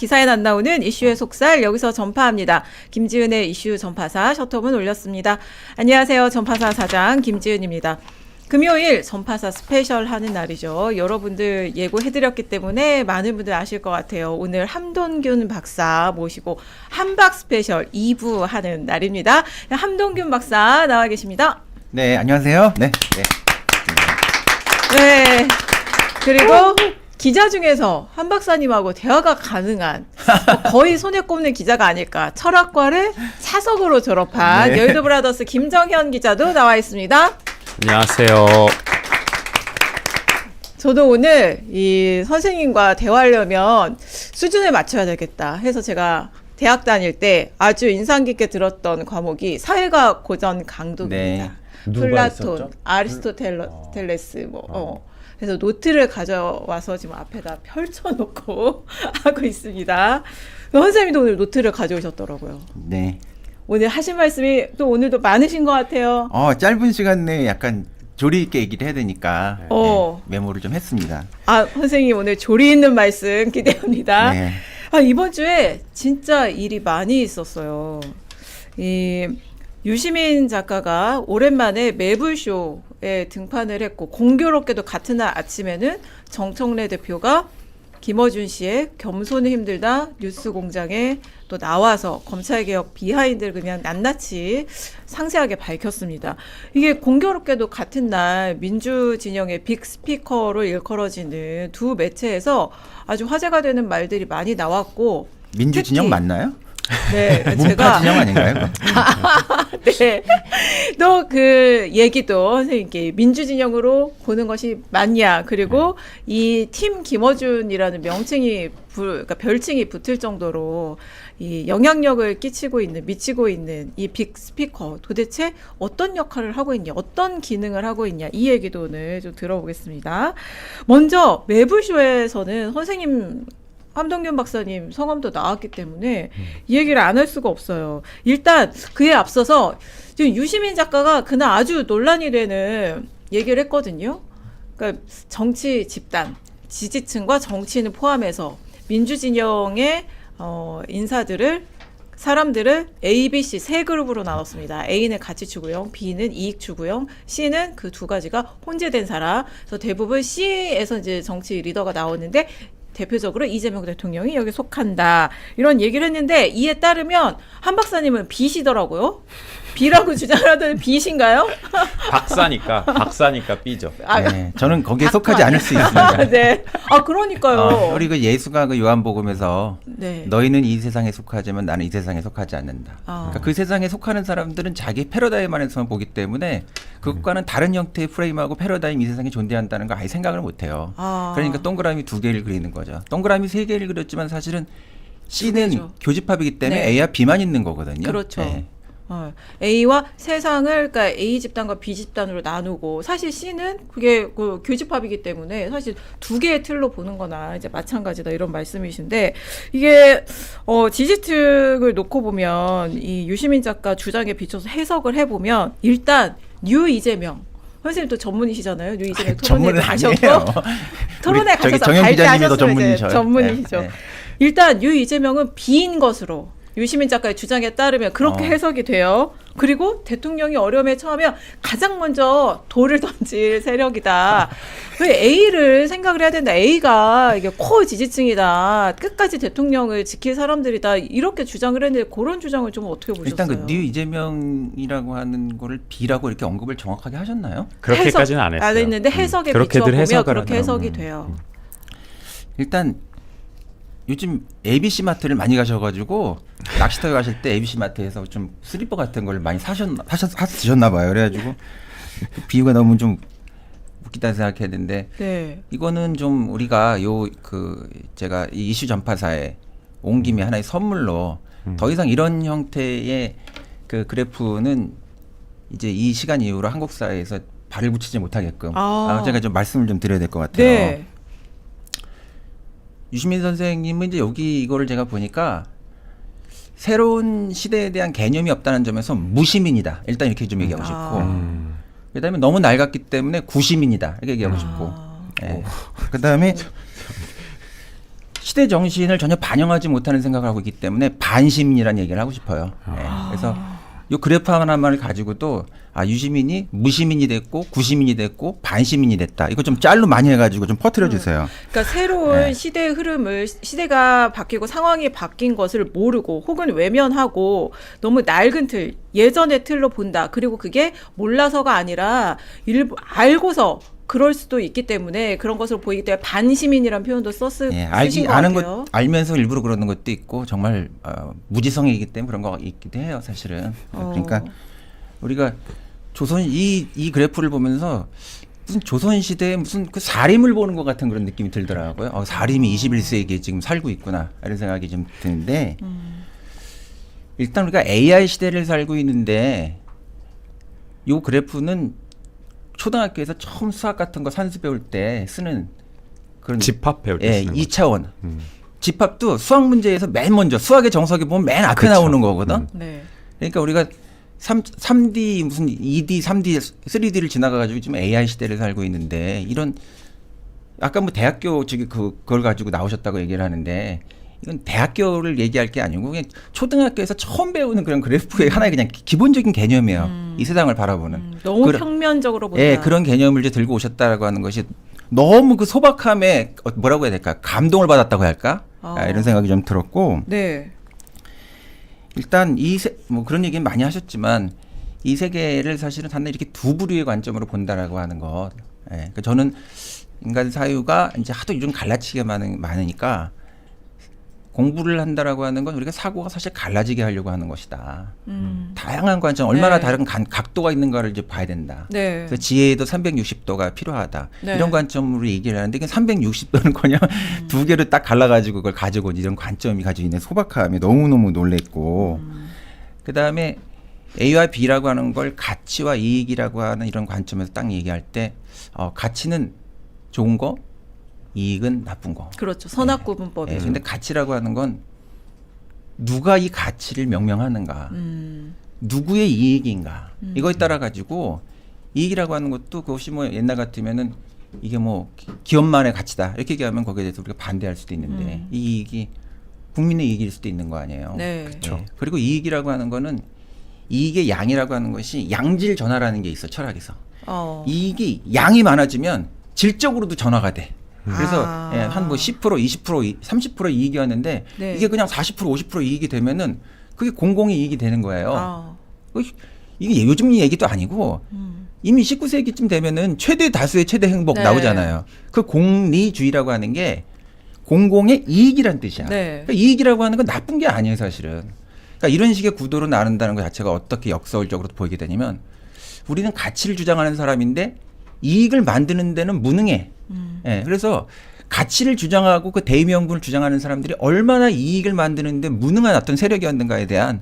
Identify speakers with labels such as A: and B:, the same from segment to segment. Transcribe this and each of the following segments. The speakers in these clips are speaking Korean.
A: 기사에 안 나오는 이슈의 속살 여기서 전파합니다. 김지은의 이슈 전파사 셔터문 올렸습니다. 안녕하세요. 전파사 사장 김지은입니다. 금요일 전파사 스페셜 하는 날이죠. 여러분들 예고해드렸기 때문에 많은 분들 아실 것 같아요. 오늘 함동균 박사 모시고 한박 스페셜 2부 하는 날입니다. 함동균 박사 나와 계십니다.
B: 네, 안녕하세요. 네.
A: 네. 그리고 기자 중에서 한 박사님하고 대화가 가능한 거의 손에 꼽는 기자가 아닐까. 철학과를 사석으로 졸업한
B: 네.
A: 여의도 브라더스 김정현 기자도 나와 있습니다.
C: 안녕하세요.
A: 저도 오늘 이 선생님과 대화하려면 수준을 맞춰야 되겠다 해서 제가 대학 다닐 때 아주 인상 깊게 들었던 과목이 사회과학 고전 강독입니다.
B: 네.
C: 누가
A: 플라톤,
C: 있었죠?
A: 아리스토텔레스 그래서 노트를 가져와서 지금 앞에다 펼쳐놓고 하고 있습니다. 선생님도 오늘 노트를 가져오셨더라고요.
B: 네.
A: 오늘 하신 말씀이 또 오늘도 많으신 것 같아요.
B: 짧은 시간 내에 약간 조리 있게 얘기를 해야 되니까 메모를 좀 했습니다.
A: 아, 선생님 오늘 조리 있는 말씀 기대합니다.
B: 네.
A: 이번 주에 진짜 일이 많이 있었어요. 이 유시민 작가가 오랜만에 매불쇼에 등판을 했고 공교롭게도 같은 날 아침에는 정청래 대표가 김어준 씨의 겸손은 힘들다 뉴스공장에 또 나와서 검찰개혁 비하인드를 그냥 낱낱이 상세하게 밝혔습니다. 이게 공교롭게도 같은 날 민주진영의 빅스피커로 일컬어지는 두 매체에서 아주 화제가 되는 말들이 많이 나왔고
B: 민주진영
A: 특히
B: 맞나요?
A: 네,
B: 문파 진영 아닌가요?
A: 네. 또 그 얘기도 선생님께 민주진영으로 보는 것이 맞냐. 그리고 이 팀 김어준이라는 명칭이 그러니까 별칭이 붙을 정도로 이 영향력을 미치고 있는 이 빅스피커 도대체 어떤 역할을 하고 있냐, 어떤 기능을 하고 있냐 이 얘기도 오늘 좀 들어보겠습니다. 먼저 매불쇼에서는 선생님 함동균 박사님 성함도 나왔기 때문에 이 얘기를 안 할 수가 없어요. 일단 그에 앞서서 지금 유시민 작가가 그날 아주 논란이 되는 얘기를 했거든요. 그러니까 정치 집단, 지지층과 정치인을 포함해서 민주진영의 사람들을 A, B, C 세 그룹으로 나눴습니다. A는 가치 추구형, B는 이익 추구형, C는 그 두 가지가 혼재된 사람. 그래서 대부분 C에서 이제 정치 리더가 나오는데 대표적으로 이재명 대통령이 여기 속한다. 이런 얘기를 했는데 이에 따르면 한 박사님은 B시더라고요. B라고 주장하던 B신가요?
C: 박사니까 B죠.
B: 네. 저는 거기에 속하지 않을 수 있습니다.
A: 네. 그러니까요.
B: 우리 그 예수가 그 요한복음에서
A: 네.
B: 너희는 이 세상에 속하지만 나는 이 세상에 속하지 않는다. 그러니까 그 세상에 속하는 사람들은 자기 패러다임 안에서만 보기 때문에 그것과는 다른 형태의 프레임하고 패러다임 이 세상에 존재한다는 걸 아예 생각을 못해요. 그러니까 동그라미 두 개를 그리는 거죠. 동그라미 세 개를 그렸지만 사실은 C는
A: 개죠.
B: 교집합이기 때문에
A: 네.
B: A와 B만 있는 거거든요.
A: 그렇죠.
B: 네.
A: A와 세상을 그러니까 A 집단과 B 집단으로 나누고 사실 C는 그게 그 교집합이기 때문에 사실 두 개의 틀로 보는 거나 이제 마찬가지다 이런 말씀이신데 이게 지지층을 놓고 보면 이 유시민 작가 주장에 비춰서 해석을 해보면 일단 뉴 이재명 선생님 또 전문이시잖아요. 뉴 이재명 토론회
B: 전문은
A: 가셨고
B: 아니에요.
A: 토론회
B: 저기
A: 가셔서
B: 정현 기자님이 더
A: 발제하셨으면 이제
B: 전문이셔요.
A: 전문이시죠.
B: 네.
A: 일단 뉴 이재명은 B인 것으로 유시민 작가의 주장에 따르면 그렇게 해석이 돼요. 그리고 대통령이 어려움에 처하면 가장 먼저 돌을 던질 세력이다. 왜 A를 생각을 해야 된다. A가 이게 코어 지지층이다. 끝까지 대통령을 지킬 사람들이다. 이렇게 주장을 했는데 그런 주장을 좀 어떻게 보셨어요?
B: 일단 그 뉴 이재명이라고 하는 거를 B라고 이렇게 언급을 정확하게 하셨나요?
C: 그렇게까지는 안 했어요.
A: 안 했는데 해석에 비추어 보면 그렇게 해석이 돼요.
B: 일단 요즘 ABC 마트를 많이 가셔가지고 낚시터 가실 때 ABC 마트에서 좀 슬리퍼 같은 걸 많이 드셨나 봐요. 그래가지고 그 비유가 너무 좀 웃기다 생각했는데
A: 네.
B: 이거는 좀 우리가 제가 이 이슈 전파사에 온 김에 하나의 선물로 더 이상 이런 형태의 그 그래프는 이제 이 시간 이후로 한국 사회에서 발을 붙이지 못하게끔 제가 좀 말씀을 좀 드려야 될 것 같아요.
A: 네.
B: 유시민 선생님은 이제 여기 이거를 제가 보니까 새로운 시대에 대한 개념이 없다는 점에서 무시민이다. 일단 이렇게 좀 얘기하고 싶고 그다음에 너무 낡았기 때문에 구시민이다. 이렇게 얘기하고 싶고 네. 그다음에 시대 정신을 전혀 반영하지 못하는 생각을 하고 있기 때문에 반시민이라는 얘기를 하고 싶어요. 네. 그래서 이 그래프 하나만을 가지고도 유시민이 무시민이 됐고 구시민이 됐고 반시민이 됐다. 이거 좀 짤로 많이 해가지고 좀 퍼뜨려 주세요.
A: 그러니까 새로운 시대의 흐름을 시대가 바뀌고 상황이 바뀐 것을 모르고 혹은 외면하고 너무 낡은 틀, 예전의 틀로 본다. 그리고 그게 몰라서가 아니라 일부 알고서 그럴 수도 있기 때문에 그런 것을 보이기 때문에 반시민이라는 표현도 쓰신 것
B: 아는
A: 같아요.
B: 것 알면서 일부러 그러는 것도 있고 정말 무지성이기 때문에 그런 거 있기도 해요, 사실은. 그러니까 우리가 조선 이 그래프를 보면서 무슨 조선 시대에 무슨 그 사림을 보는 것 같은 그런 느낌이 들더라고요. 사림이 21세기에 지금 살고 있구나 이런 생각이 좀 드는데 일단 우리가 AI 시대를 살고 있는데 이 그래프는 초등학교에서 처음 수학 같은 거 산수 배울 때 쓰는 그런
C: 집합 배울 때 쓰는
B: 2차원. 집합도 수학 문제에서 맨 먼저 수학의 정석에 보면 맨 앞에
C: 그쵸.
B: 나오는 거거든.
A: 네.
B: 그러니까 우리가 3D 무슨 2D, 3D, 3D를 지나가가지고 지금 AI 시대를 살고 있는데 이런 아까 뭐 대학교 저기 그걸 가지고 나오셨다고 얘기를 하는데 이건 대학교를 얘기할 게 아니고 그냥 초등학교에서 처음 배우는 그런 그래프의 하나의 그냥 기본적인 개념이에요. 이 세상을 바라보는.
A: 너무 평면적으로 본다.
B: 예, 그런 개념을 이제 들고 오셨다라고 하는 것이 너무 그 소박함에 뭐라고 해야 될까? 감동을 받았다고 해야 할까? 이런 생각이 좀 들었고.
A: 네.
B: 일단 뭐 그런 얘기는 많이 하셨지만 이 세계를 사실은 단순히 이렇게 두 부류의 관점으로 본다라고 하는 것. 예, 그러니까 저는 인간 사유가 이제 하도 요즘 갈라치기가 많으니까 공부를 한다라고 하는 건 우리가 사고가 사실 갈라지게 하려고 하는 것이다. 다양한 관점, 얼마나
A: 네.
B: 다른 각도가 있는가를 이제 봐야 된다.
A: 네.
B: 그래서 지혜에도 360도가 필요하다.
A: 네.
B: 이런 관점으로 얘기를 하는데 이게 360도는커녕 두 개를 딱 갈라가지고 그걸 가지고 온 이런 관점이 가지고 있는 소박함이 너무너무 놀랬고 그다음에 A와 B라고 하는 걸 가치와 이익이라고 하는 이런 관점에서 딱 얘기할 때 가치는 좋은 거, 이익은 나쁜 거.
A: 그렇죠. 선악구분법이죠.
B: 근데 가치라고 하는 건 누가 이 가치를 명명하는가, 누구의 이익인가 이거에 따라 가지고 이익이라고 하는 것도 그것이 뭐 옛날 같으면은 이게 뭐 기업만의 가치다 이렇게 얘기하면 거기에 대해서 우리가 반대할 수도 있는데 이 이익이 국민의 이익일 수도 있는 거 아니에요.
A: 네.
B: 그렇죠. 그리고 이익이라고 하는 거는 이익의 양이라고 하는 것이 양질 전화라는 게 있어 철학에서. 이익이 양이 많아지면 질적으로도 전화가 돼. 그래서 한 뭐 10%, 20%, 30% 이익이었는데
A: 네.
B: 이게 그냥 40%, 50% 이익이 되면은 그게 공공의 이익이 되는 거예요. 이게 요즘 얘기도 아니고 이미 19세기쯤 되면은 최대 다수의 최대 행복
A: 네.
B: 나오잖아요. 그 공리주의라고 하는 게 공공의 이익이란 뜻이야.
A: 네.
B: 그러니까 이익이라고 하는 건 나쁜 게 아니에요, 사실은. 그러니까 이런 식의 구도로 나눈다는 것 자체가 어떻게 역설적으로 보이게 되냐면 우리는 가치를 주장하는 사람인데 이익을 만드는 데는 무능해. 예, 그래서 가치를 주장하고 그 대의명분을 주장하는 사람들이 얼마나 이익을 만드는데 무능한 어떤 세력이었는가에 대한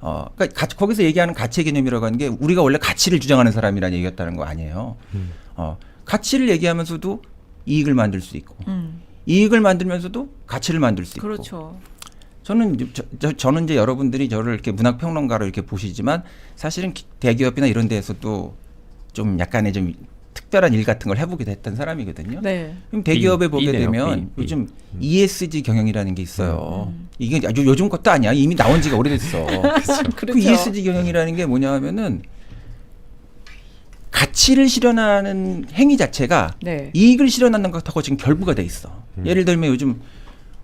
B: 그러니까 거기서 얘기하는 가치 개념이라고 하는 게 우리가 원래 가치를 주장하는 사람이라는 얘기였다는 거 아니에요. 가치를 얘기하면서도 이익을 만들 수 있고 이익을 만들면서도 가치를 만들 수 있고.
A: 그렇죠.
B: 저는 이제 여러분들이 저를 이렇게 문학 평론가로 이렇게 보시지만 사실은 대기업이나 이런 데에서도 좀 약간의 좀 특별한 일 같은 걸 해보기도 했던 사람이거든요.
A: 네.
B: 그럼 대기업에 보게
C: B네요,
B: 되면
C: B.
B: 요즘 ESG 경영이라는 게 있어요. 이게 아주 요즘 것도 아니야. 이미 나온 지가 오래됐어. 그 ESG 경영이라는 게 뭐냐 하면은 가치를 실현하는 행위 자체가
A: 네.
B: 이익을 실현하는 것하고 지금 결부가 돼 있어. 예를 들면 요즘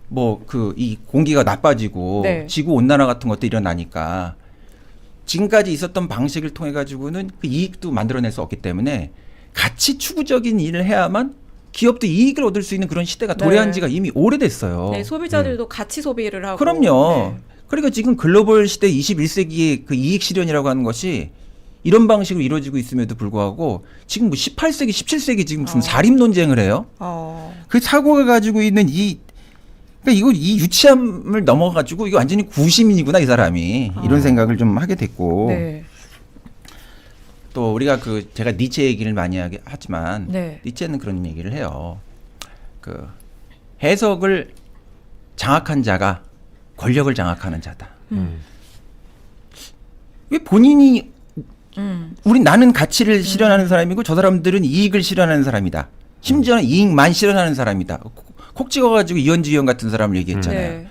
B: 뭐 이 공기가 나빠지고
A: 네.
B: 지구 온난화 같은 것도 일어나니까 지금까지 있었던 방식을 통해 가지고는 그 이익도 만들어낼 수 없기 때문에 가치 추구적인 일을 해야만 기업도 이익을 얻을 수 있는 그런 시대가 도래한 지가 이미 오래됐어요.
A: 네, 소비자들도 가치 소비를 하고.
B: 그럼요.
A: 네.
B: 그러니까 지금 글로벌 시대 21세기의 그 이익 실현이라고 하는 것이 이런 방식으로 이루어지고 있음에도 불구하고 지금 뭐 18세기, 17세기 지금 무슨 사립 논쟁을 해요. 그 사고가 가지고 있는 그러니까 이 유치함을 넘어가지고 이거 완전히 구시민이구나 이 사람이 이런 생각을 좀 하게 됐고.
A: 네.
B: 또 우리가 제가 니체 얘기를 많이 하지만
A: 네.
B: 니체는 그런 얘기를 해요. 그 해석을 장악한 자가 권력을 장악하는 자다. 왜 본인이 나는 가치를 실현하는 사람이고 저 사람들은 이익을 실현하는 사람이다. 심지어는 이익만 실현하는 사람이다. 콕 찍어가지고 이현주 의원 같은 사람을 얘기했잖아요.
A: 네.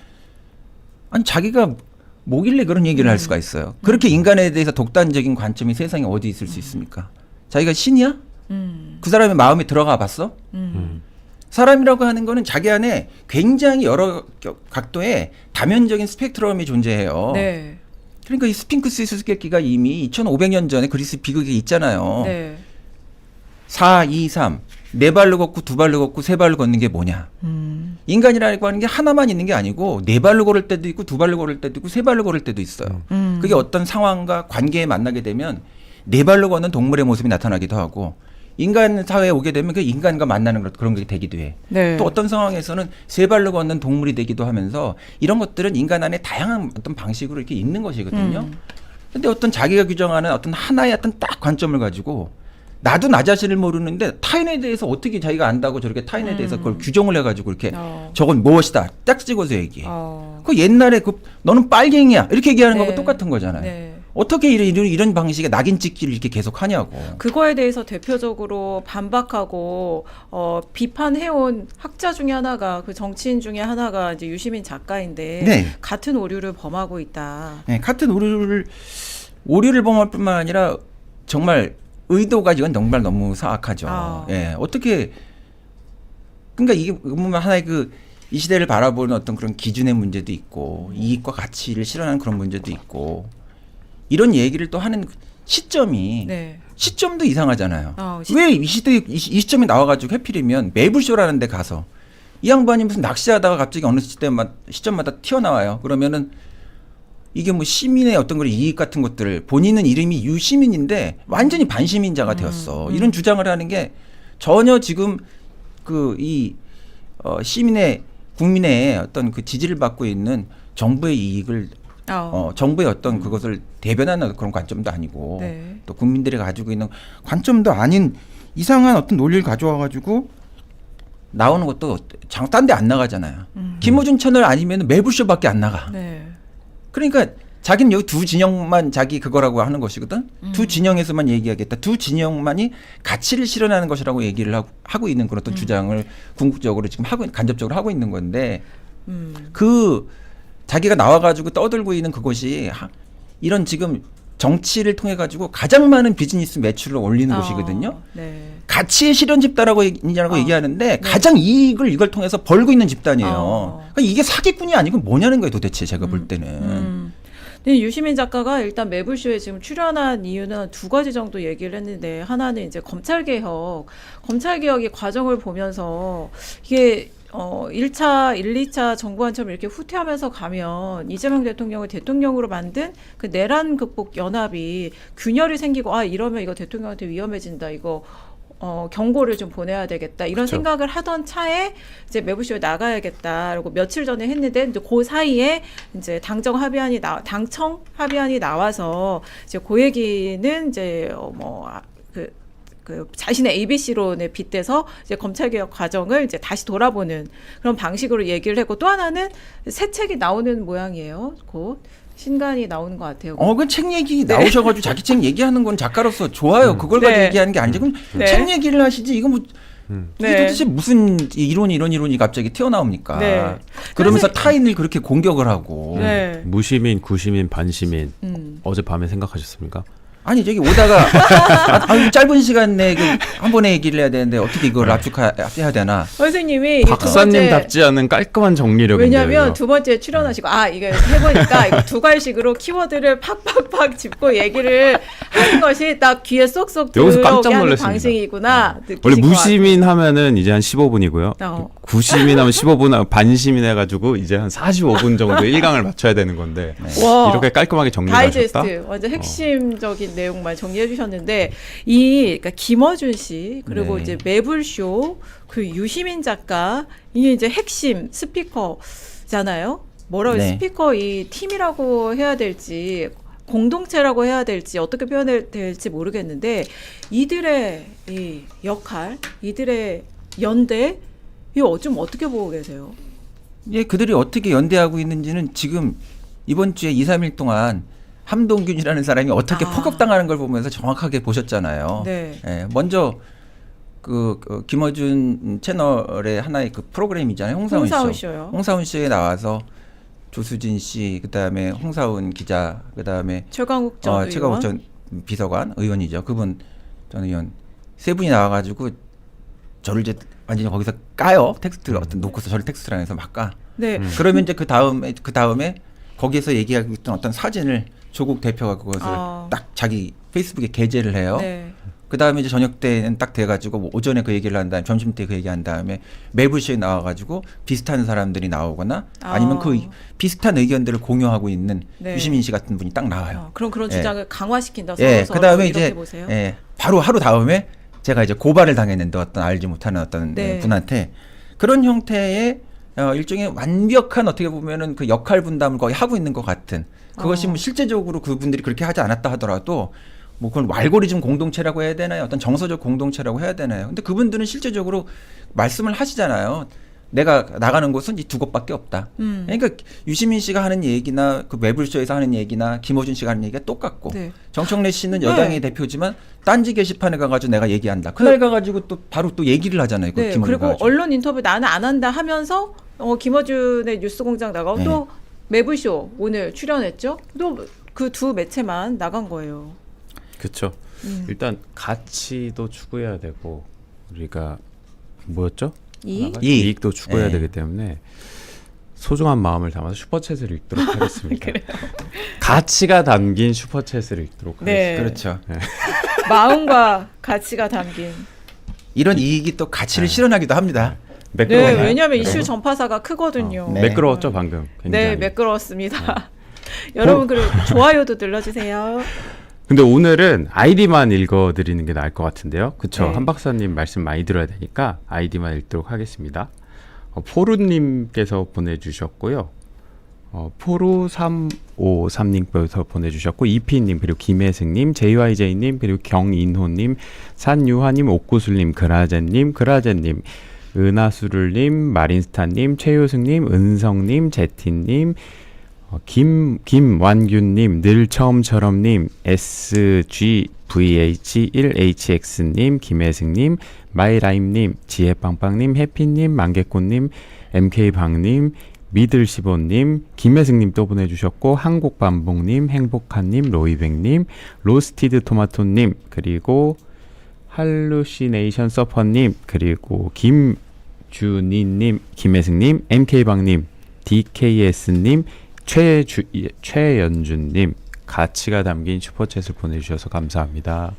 B: 아니 자기가 뭐길래 그런 얘기를 할 수가 있어요. 그렇게 인간에 대해서 독단적인 관점이 세상에 어디 있을 수 있습니까? 자기가 신이야? 그 사람의 마음에 들어가 봤어? 사람이라고 하는 거는 자기 안에 굉장히 여러 각도의 다면적인 스펙트럼이 존재해요.
A: 네.
B: 그러니까 이 스핑크스 수수께끼가 이미 2500년 전에 그리스 비극에 있잖아요.
A: 네.
B: 4, 2, 3. 네 발로 걷고 두 발로 걷고 세 발로 걷는 게 뭐냐? 인간이라고 하는 게 하나만 있는 게 아니고 네 발로 걸을 때도 있고 두 발로 걸을 때도 있고 세 발로 걸을 때도 있어요. 그게 어떤 상황과 관계에 만나게 되면 네 발로 걷는 동물의 모습이 나타나기도 하고 인간 사회에 오게 되면 그 인간과 만나는 그런 게 되기도 해.
A: 네.
B: 또 어떤 상황에서는 세 발로 걷는 동물이 되기도 하면서 이런 것들은 인간 안에 다양한 어떤 방식으로 이렇게 있는 것이거든요. 근데 어떤 자기가 규정하는 어떤 하나의 어떤 딱 관점을 가지고 나도 나 자신을 모르는데 타인에 대해서 어떻게 자기가 안다고 저렇게 타인에 대해서 그걸 규정을 해가지고 이렇게 저건 무엇이다 딱 찍어서 얘기해. 그 옛날에 너는 빨갱이야 이렇게 얘기하는
A: 네.
B: 거하고 똑같은 거잖아요.
A: 네.
B: 어떻게 이런 방식의 낙인 찍기를 이렇게 계속 하냐고.
A: 그거에 대해서 대표적으로 반박하고 비판해온 학자 중에 하나가 그 정치인 중에 하나가 이제 유시민 작가인데
B: 네.
A: 같은 오류를 범하고 있다.
B: 네, 같은 오류를 범할 뿐만 아니라 정말 의도가 이건 정말 너무 사악하죠. 예, 어떻게 그러니까 이게 보면 하나의 이 시대를 바라보는 어떤 그런 기준의 문제도 있고 이익과 가치를 실현하는 그런 문제도 있고 이런 얘기를 또 하는 시점이
A: 네.
B: 시점도 이상하잖아요. 왜 이 시점에 나와가지고 해필이면 매불쇼라는 데 가서 이 양반이 무슨 낚시하다가 갑자기 어느 시점마다 튀어나와요. 그러면은 이게 뭐 시민의 어떤 그런 이익 같은 것들을 본인은 이름이 유시민인데 완전히 반시민자가 되었어. 이런 주장을 하는 게 전혀 지금 시민의 국민의 어떤 그 지지를 받고 있는 정부의 이익을 정부의 어떤 그것을 대변하는 그런 관점도 아니고
A: 네.
B: 또 국민들이 가지고 있는 관점도 아닌 이상한 어떤 논리를 가져와 가지고 나오는 것도 딴 데 안 나가잖아요. 김어준 채널 아니면 매불쇼밖에 안 나가.
A: 네.
B: 그러니까 자기는 여기 두 진영만 자기 그거라고 하는 것이거든. 두 진영에서만 얘기하겠다. 두 진영만이 가치를 실현하는 것이라고 얘기를 하고 있는 그런 어떤 주장을 궁극적으로 지금 간접적으로 하고 있는 건데 자기가 나와가지고 떠들고 있는 그것이 이런 지금 정치를 통해 가지고 가장 많은 비즈니스 매출을 올리는 곳이거든요.
A: 네.
B: 가치의 실현 집단이라고 얘기하는데 가장 이익을 이걸 통해서 벌고 있는 집단이에요. 그러니까 이게 사기꾼이 아니고 뭐냐는 거예요, 도대체 제가 볼 때는.
A: 근데 유시민 작가가 일단 매불쇼에 지금 출연한 이유는 두 가지 정도 얘기를 했는데 하나는 이제 검찰개혁의 과정을 보면서 이게 1차, 1, 2차 정부안처럼 이렇게 후퇴하면서 가면 이재명 대통령을 대통령으로 만든 그 내란 극복 연합이 균열이 생기고 이러면 이거 대통령한테 위험해진다. 이거 경고를 좀 보내야 되겠다. 이런
C: 그렇죠.
A: 생각을 하던 차에 이제 매불쇼에 나가야겠다라고 며칠 전에 했는데 이제 그 사이에 이제 당청 합의안이 나와서 이제 그 얘기는 이제 그 자신의 ABC론에 빗대서 이제 검찰개혁 과정을 이제 다시 돌아보는 그런 방식으로 얘기를 했고 또 하나는 새 책이 나오는 모양이에요. 곧 신간이 나오는 것 같아요.
B: 그 책 얘기 나오셔가지고 자기 책 얘기하는 건 작가로서 좋아요. 그걸 가지고 얘기하는 게 아니지. 그럼 책 얘기를 하시지. 이거 뭐 이게 도대체 무슨 이런 이론이 갑자기 튀어나옵니까?
A: 네.
B: 그러면서 타인을 그렇게 공격을 하고.
A: 네.
C: 무시민, 구시민, 반시민 어젯밤에 생각하셨습니까?
B: 아니 저기 오다가 짧은 시간 내에 한 번에 얘기를 해야 되는데 어떻게 이걸 압축해야 되나?
A: 선생님이
C: 박사님답지 않은 깔끔한 정리력인데요.
A: 왜냐하면
C: 이거.
A: 두 번째 출연하시고 이게 해보니까 이거 두 갈식으로 키워드를 팍팍팍 짚고 얘기를 하는 것이 딱 귀에 쏙쏙
C: 여기서 깜짝
A: 들어오게 하는
C: 놀랐습니다.
A: 방식이구나.
C: 원래
A: 느끼신 것
C: 무시민 하면은 이제 한 15분이고요. 구시민 하면 15분, 반시민 해가지고 이제 한 45분 정도 1강을 맞춰야 되는 건데
A: 와,
C: 이렇게 깔끔하게 정리를 하셨다.
A: 다이제스트 완전 핵심적인 내용만 정리해 주셨는데 그러니까 김어준 씨 그리고
B: 네.
A: 이제 매불쇼 그 유시민 작가 이게 이제 핵심 스피커잖아요. 뭐라고
B: 네.
A: 스피커 이 팀이라고 해야 될지 공동체라고 해야 될지 어떻게 표현해야 될지 모르겠는데 이들의 이 역할, 이들의 연대 이거 좀 어떻게 보고 계세요?
B: 예, 그들이 어떻게 연대하고 있는지는 지금 이번 주에 2, 3일 동안 함동균이라는 사람이 어떻게 폭격당하는 걸 보면서 정확하게 보셨잖아요.
A: 네.
B: 예, 먼저 그 김어준 채널의 하나의 그 프로그램이잖아요. 홍사훈 쇼.
A: 쇼요.
B: 홍사훈 쇼에 나와서 조수진 씨, 그다음에 홍사훈 기자, 그다음에
A: 최강욱 전 의원.
B: 최강욱 전 비서관 의원이죠. 그분 전 의원 세 분이 나와가지고 저를 이제 완전히 거기서 까요. 텍스트 어떤 놓고서 저를 텍스트란에서 막 까.
A: 네.
B: 그러면 이제 그 다음에 거기에서 얘기하고 있던 어떤 사진을 조국 대표가 그것을 딱 자기 페이스북에 게재를 해요.
A: 네.
B: 그 다음에 이제 저녁 때는 딱 돼가지고 뭐 오전에 그 얘기를 한 다음에 점심 때 그 얘기한 다음에 매불쇼에 나와가지고 비슷한 사람들이 나오거나 아니면 그 비슷한 의견들을 공유하고 있는
A: 네.
B: 유시민 씨 같은 분이 딱 나와요.
A: 그런 주장을 강화시킨다.
B: 예.
A: 서로
B: 그 다음에
A: 이렇게
B: 이제
A: 보세요.
B: 바로 하루 다음에 제가 이제 고발을 당했는데 어떤 알지 못하는 어떤
A: 네.
B: 분한테 그런 형태의 일종의 완벽한 어떻게 보면은 그 역할 분담을 거의 하고 있는 것 같은 그것이 뭐 실제적으로 그분들이 그렇게 하지 않았다 하더라도 뭐 그건 알고리즘 공동체라고 해야 되나요? 어떤 정서적 공동체라고 해야 되나요? 근데 그분들은 실제적으로 말씀을 하시잖아요. 내가 나가는 곳은 이 두 곳밖에 없다. 그러니까 유시민 씨가 하는 얘기나 그 매불쇼에서 하는 얘기나 김어준 씨가 하는 얘기가 똑같고
A: 네.
B: 정청래 씨는 여당의 대표지만 딴지 게시판에 가가지고 내가 얘기한다. 그날 가가지고 또 바로 또 얘기를 하잖아요. 그
A: 네.
B: 김어준
A: 그리고
B: 가가지고.
A: 언론 인터뷰 나는 안 한다 하면서 김어준의 뉴스공장 나가고
B: 네.
A: 또 매불쇼 오늘 출연했죠. 또 그 두 매체만 나간 거예요.
C: 그렇죠. 일단 가치도 추구해야 되고 우리가 뭐였죠? 이익도 추구해야
B: 네.
C: 되기 때문에 소중한 마음을 담아서 슈퍼챗을 읽도록 하겠습니다. 가치가 담긴 슈퍼챗을 읽도록
A: 네.
C: 하겠습니다.
B: 그렇죠.
A: 마음과 가치가 담긴.
B: 이런 이익이 또 가치를 실현하기도 합니다.
A: 네,
C: 매끄러워요.
A: 왜냐하면 이슈 전파사가 크거든요.
B: 네.
C: 매끄러웠죠 방금. 굉장히.
A: 네, 매끄러웠습니다. 여러분 그리고 좋아요도 눌러주세요.
C: 근데 오늘은 아이디만 읽어드리는 게 나을 것 같은데요. 그쵸?
A: 네.
C: 한 박사님 말씀 많이 들어야 되니까 아이디만 읽도록 하겠습니다. 포루님께서 보내주셨고요. 포루353님께서 보내주셨고 이피님 그리고 김혜승님 JYJ님 그리고 경인호님 산유화님 옥구슬님 그라젠님 은하수를님 마린스타님 최효승님 은성님 제티님 김완균님 늘처음처럼님 SGVH1HX님 김혜승님 마이라임님 지혜빵빵님 해피님 만개꽃님 MK방님 미들시보님 김혜승님 또 보내주셨고 한국반복님 행복한님 로이백님 로스티드 토마토님 그리고 할루시네이션 서퍼님 그리고 김준희님 김혜승님 MK방님 DKS님 최연준님 가치가 담긴 슈퍼챗을 보내주셔서 감사합니다.